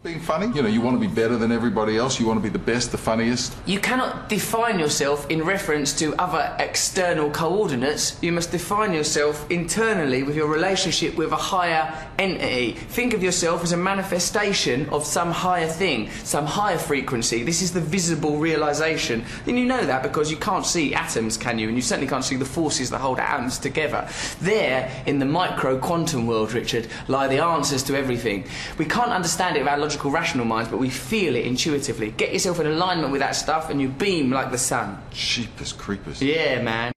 Being funny, you know, you want to be better than everybody else, you want to be the best, the funniest. You cannot define yourself in reference to other external coordinates. You must define yourself internally with your relationship with a higher entity. Think of yourself as a manifestation of some higher thing, some higher frequency. This is the visible realization. And you know that because you can't see atoms, can you? And you certainly can't see the forces that hold atoms together. There, in the micro quantum world, Richard, lie the answers to everything. We can't understand it with our logical, rational minds, but we feel it intuitively. Get yourself in alignment with that stuff and you beam like the sun. Jeepers creepers. Yeah, man.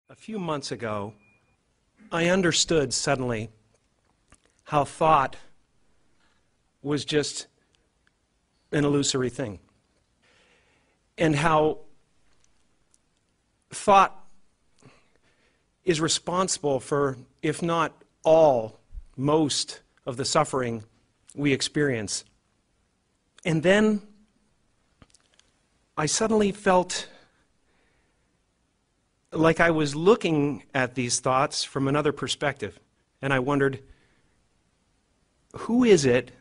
A few months ago, I understood suddenly how thought was just an illusory thing, and how thought is responsible for, if not all, most of the suffering we experience. And then I suddenly felt like I was looking at these thoughts from another perspective, and I wondered, who is it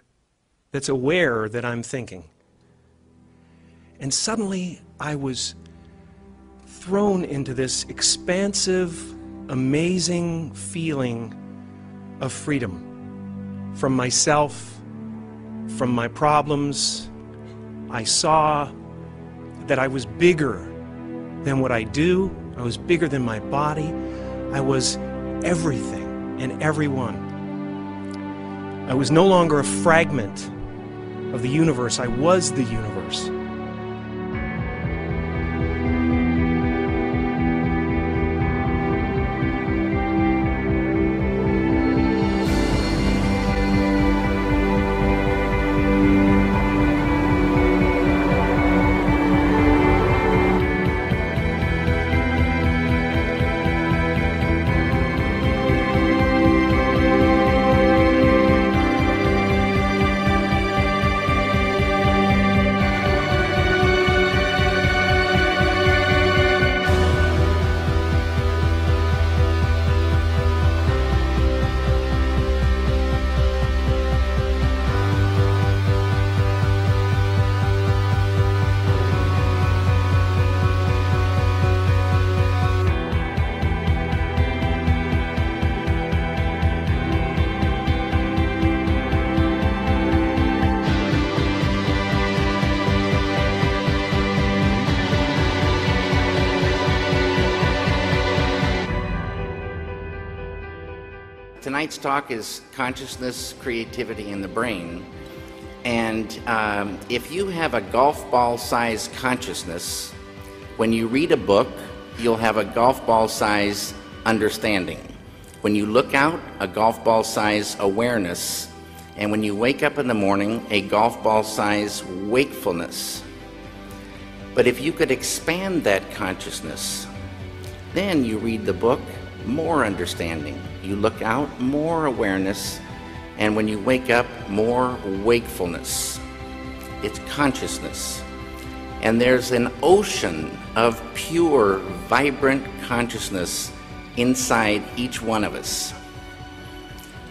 that's aware that I'm thinking? And suddenly I was thrown into this expansive, amazing feeling of freedom from myself, from my problems. I saw that I was bigger than what I do. I was bigger than my body. I was everything and everyone. I was no longer a fragment of the universe. I was the universe. Tonight's talk is consciousness, creativity, and the brain. And if you have a golf ball-sized consciousness, when you read a book, you'll have a golf ball-sized understanding. When you look out, a golf ball-sized awareness. And when you wake up in the morning, a golf ball-sized wakefulness. But if you could expand that consciousness, then you read the book, more understanding. You look out, more awareness, and when you wake up, more wakefulness. It's consciousness. And there's an ocean of pure, vibrant consciousness inside each one of us.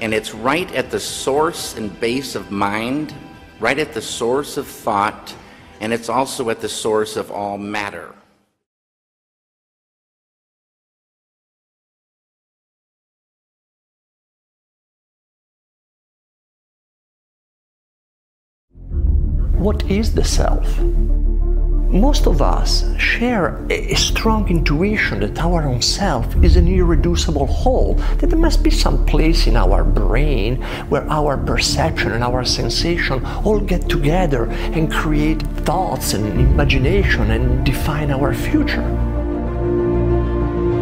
And it's right at the source and base of mind, right at the source of thought, and it's also at the source of all matter. What is the self? Most of us share a strong intuition that our own self is an irreducible whole, that there must be some place in our brain where our perception and our sensation all get together and create thoughts and imagination and define our future.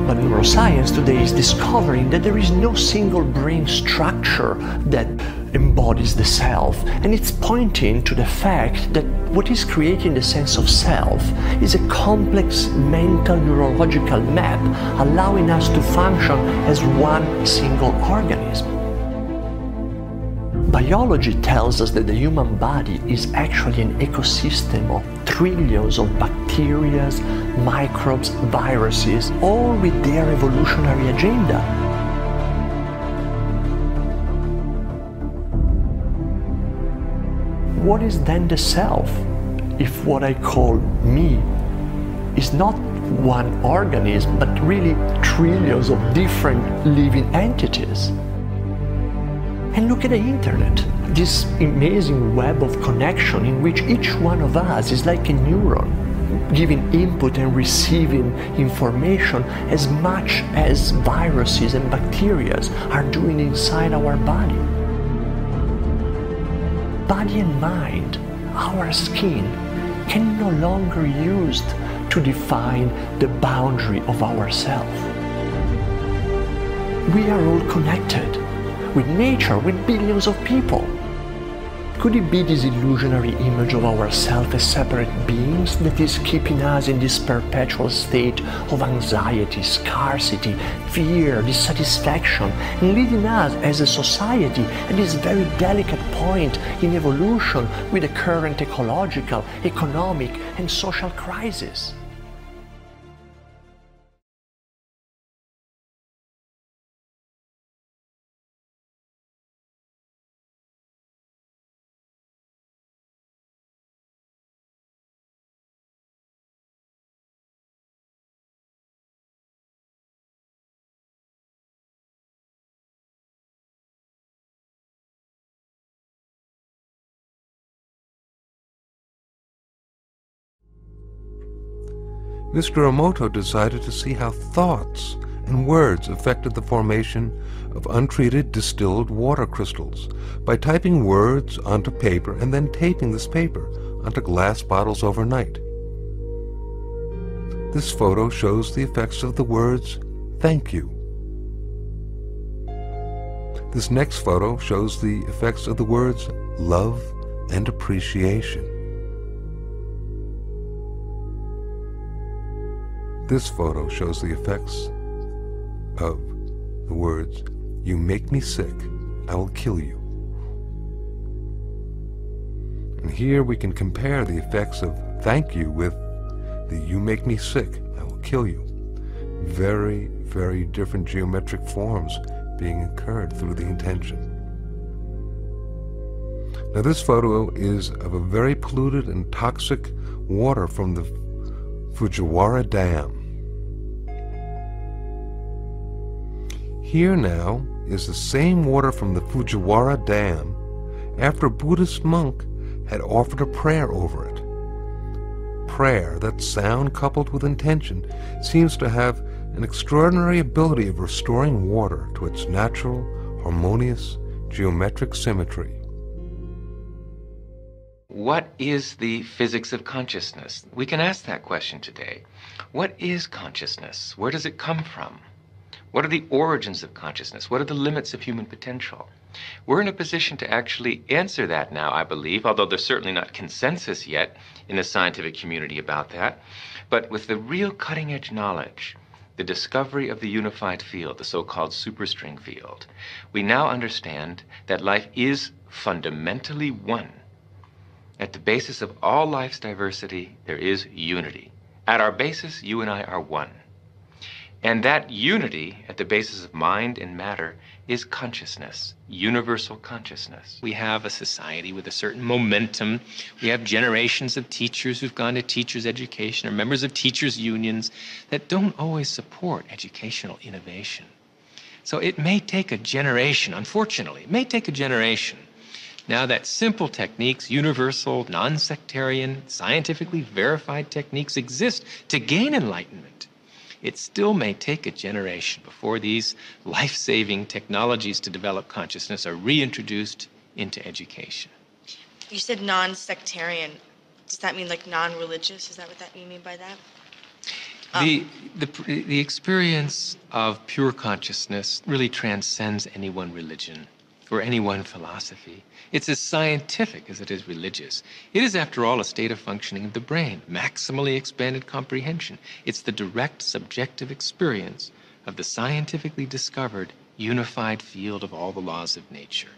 But neuroscience today is discovering that there is no single brain structure that embodies the self, and it's pointing to the fact that what is creating the sense of self is a complex mental neurological map allowing us to function as one single organism. Biology tells us that the human body is actually an ecosystem of trillions of bacteria bacteria, microbes, viruses, all with their evolutionary agenda. What is then the self, if what I call me is not one organism, but really trillions of different living entities? And look at the internet, this amazing web of connection in which each one of us is like a neuron, giving input and receiving information as much as viruses and bacteria are doing inside our body. Body and mind, our skin, can no longer be used to define the boundary of ourself. We are all connected with nature, with billions of people. Could it be this illusionary image of ourselves as separate beings that is keeping us in this perpetual state of anxiety, scarcity, fear, dissatisfaction, and leading us as a society at this very delicate point in evolution with the current ecological, economic, and social crisis? Mr. Emoto decided to see how thoughts and words affected the formation of untreated distilled water crystals by typing words onto paper and then taping this paper onto glass bottles overnight. This photo shows the effects of the words, "Thank you." This next photo shows the effects of the words, "Love and appreciation." This photo shows the effects of the words, "You make me sick, I will kill you." And here we can compare the effects of "thank you" with the "you make me sick, I will kill you." Very, very different geometric forms being incurred through the intention. Now this photo is of a very polluted and toxic water from the Fujiwara Dam. Here now is the same water from the Fujiwara Dam after a Buddhist monk had offered a prayer over it. Prayer, that sound coupled with intention, seems to have an extraordinary ability of restoring water to its natural, harmonious, geometric symmetry. What is the physics of consciousness? We can ask that question today. What is consciousness? Where does it come from? What are the origins of consciousness? What are the limits of human potential? We're in a position to actually answer that now, I believe, although there's certainly not consensus yet in the scientific community about that. But with the real cutting-edge knowledge, the discovery of the unified field, the so-called superstring field, we now understand that life is fundamentally one. At the basis of all life's diversity, there is unity. At our basis, you and I are one. And that unity, at the basis of mind and matter, is consciousness, universal consciousness. We have a society with a certain momentum. We have generations of teachers who've gone to teachers' education or members of teachers' unions that don't always support educational innovation. So it may take a generation, unfortunately, it may take a generation now that simple techniques, universal, non-sectarian, scientifically verified techniques exist to gain enlightenment. It still may take a generation before these life-saving technologies to develop consciousness are reintroduced into education. You said non-sectarian. Does that mean like non-religious? Is that what you mean by that? The experience of pure consciousness really transcends any one religion or any one philosophy. It's as scientific as it is religious. It is, after all, a state of functioning of the brain, maximally expanded comprehension. It's the direct subjective experience of the scientifically discovered unified field of all the laws of nature.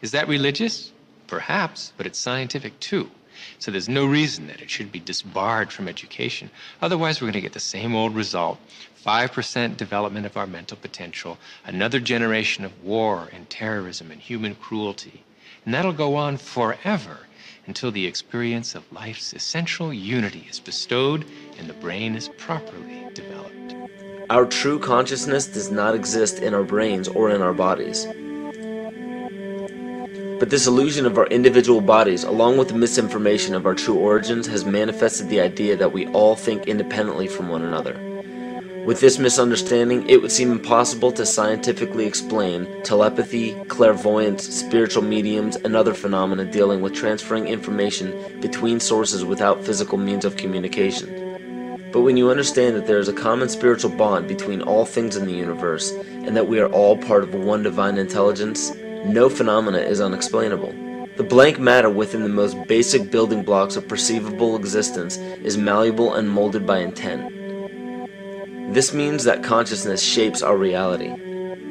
Is that religious? Perhaps, but it's scientific too. So there's no reason that it should be disbarred from education. Otherwise, we're going to get the same old result. 5% development of our mental potential, another generation of war and terrorism and human cruelty. And that'll go on forever until the experience of life's essential unity is bestowed and the brain is properly developed. Our true consciousness does not exist in our brains or in our bodies. But this illusion of our individual bodies, along with the misinformation of our true origins, has manifested the idea that we all think independently from one another. With this misunderstanding, it would seem impossible to scientifically explain telepathy, clairvoyance, spiritual mediums, and other phenomena dealing with transferring information between sources without physical means of communication. But when you understand that there is a common spiritual bond between all things in the universe, and that we are all part of one divine intelligence, no phenomena is unexplainable. The blank matter within the most basic building blocks of perceivable existence is malleable and molded by intent. This means that consciousness shapes our reality.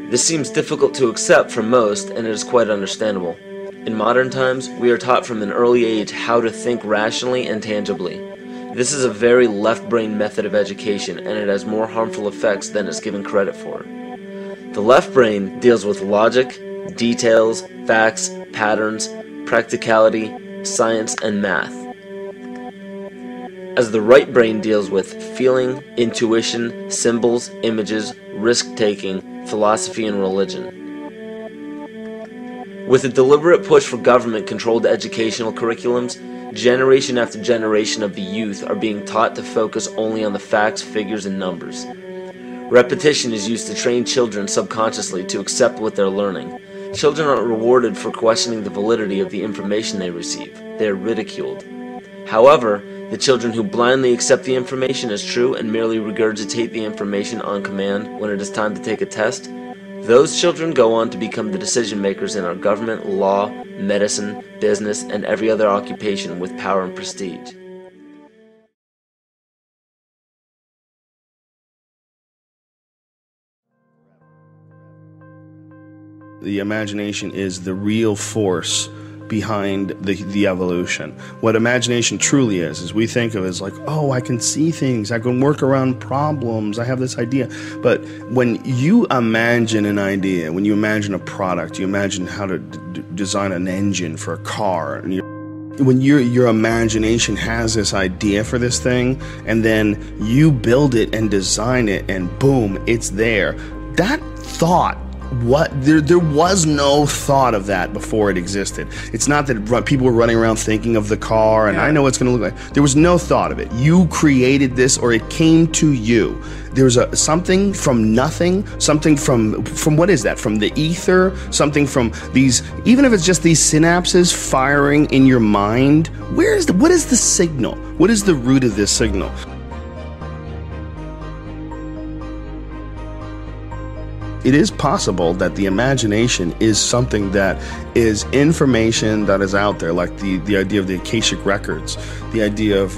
This seems difficult to accept for most, and it is quite understandable. In modern times, we are taught from an early age how to think rationally and tangibly. This is a very left-brain method of education, and it has more harmful effects than is given credit for. The left brain deals with logic, details, facts, patterns, practicality, science, and math, as the right brain deals with feeling, intuition, symbols, images, risk-taking, philosophy, and religion. With a deliberate push for government-controlled educational curriculums, generation after generation of the youth are being taught to focus only on the facts, figures, and numbers. Repetition is used to train children subconsciously to accept what they're learning. Children aren't rewarded for questioning the validity of the information they receive. They are ridiculed. However, the children who blindly accept the information as true and merely regurgitate the information on command when it is time to take a test, those children go on to become the decision makers in our government, law, medicine, business, and every other occupation with power and prestige. The imagination is the real force behind the evolution. What imagination truly is we think of it as like, oh, I can see things, I can work around problems, I have this idea. But when you imagine an idea, when you imagine a product, you imagine how to design an engine for a car, and when your imagination has this idea for this thing, and then you build it and design it, and boom, it's there. That thought, there was no thought of that before it existed. It's not that people were running around thinking of the car and I know what it's going to look like. There was no thought of it. You created this, or it came to you. There's something from nothing, something from what is that? From the ether, something from these, even if it's just these synapses firing in your mind. What is the signal? What is the root of this signal? It is possible that the imagination is something that is information that is out there, like the idea of the Akashic records, the idea of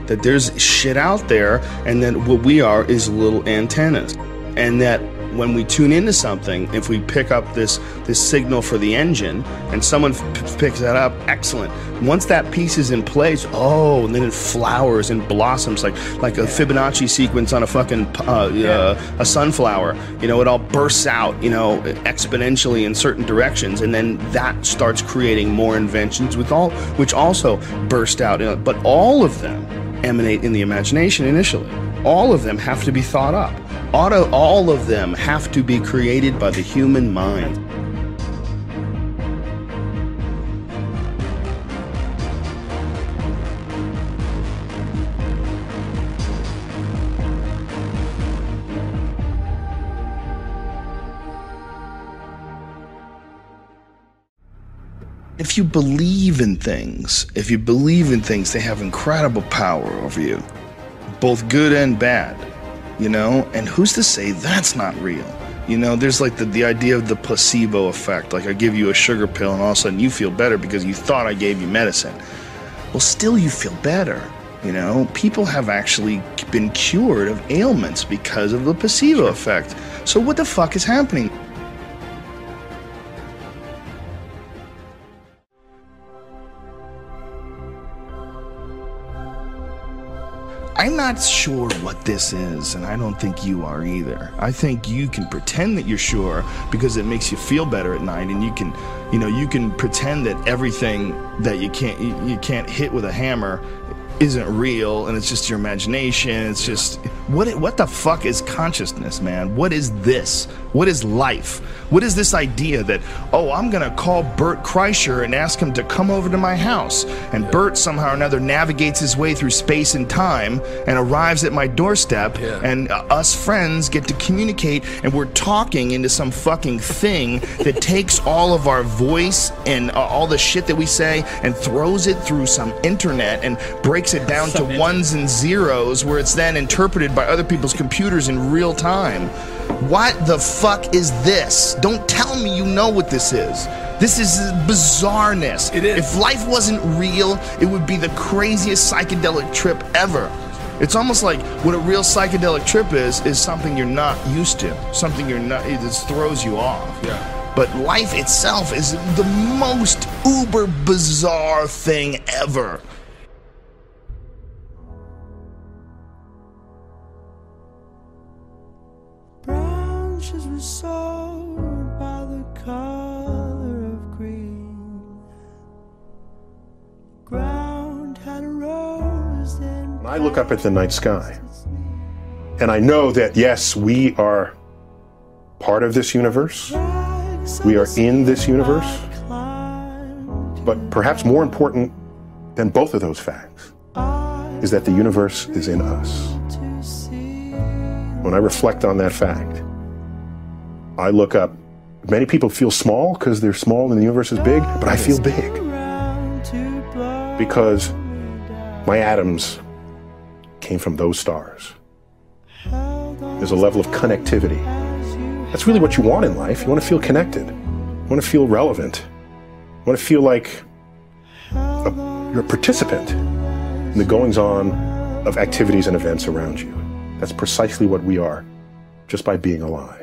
that there's shit out there, and that what we are is little antennas, and that when we tune into something, if we pick up this signal for the engine, and someone picks that up, excellent. Once that piece is in place, and then it flowers and blossoms like a Fibonacci sequence on a fucking a sunflower. You know, it all bursts out, exponentially in certain directions, and then that starts creating more inventions, which also burst out. But all of them emanate in the imagination initially. All of them have to be thought up. All of them have to be created by the human mind. If you believe in things, they have incredible power over you, both good and bad. And who's to say that's not real? There's like the idea of the placebo effect. Like I give you a sugar pill and all of a sudden you feel better because you thought I gave you medicine. Well, still you feel better. People have actually been cured of ailments because of the placebo effect. So what the fuck is happening? I'm not sure what this is, and I don't think you are either. I think you can pretend that you're sure because it makes you feel better at night, and you can pretend that everything that you can't hit with a hammer isn't real, and it's just your imagination. It's just what the fuck is consciousness, man? What is this? What is life? What is this idea that, oh, I'm gonna call Bert Kreischer and ask him to come over to my house, and Bert somehow or another navigates his way through space and time and arrives at my doorstep, and us friends get to communicate, and we're talking into some fucking thing that takes all of our voice and all the shit that we say and throws it through some internet and breaks it down to ones and zeros, where it's then interpreted by other people's computers in real time. What the fuck is this? Don't tell me you know what this is. This is bizarreness. It is. If life wasn't real, it would be the craziest psychedelic trip ever. It's almost like what a real psychedelic trip is something you're not used to. Something it just throws you off. Yeah. But life itself is the most uber bizarre thing ever. Branches were sold by the color of green. Ground had a rose and I look up at the night sky, and I know that, yes, we are part of this universe. We are in this universe. But perhaps more important than both of those facts is that the universe is in us. When I reflect on that fact, I look up. Many people feel small because they're small and the universe is big, but I feel big because my atoms came from those stars. There's a level of connectivity. That's really what you want in life. You want to feel connected. You want to feel relevant. You want to feel like you're a participant in the goings-on of activities and events around you. That's precisely what we are, just by being alive.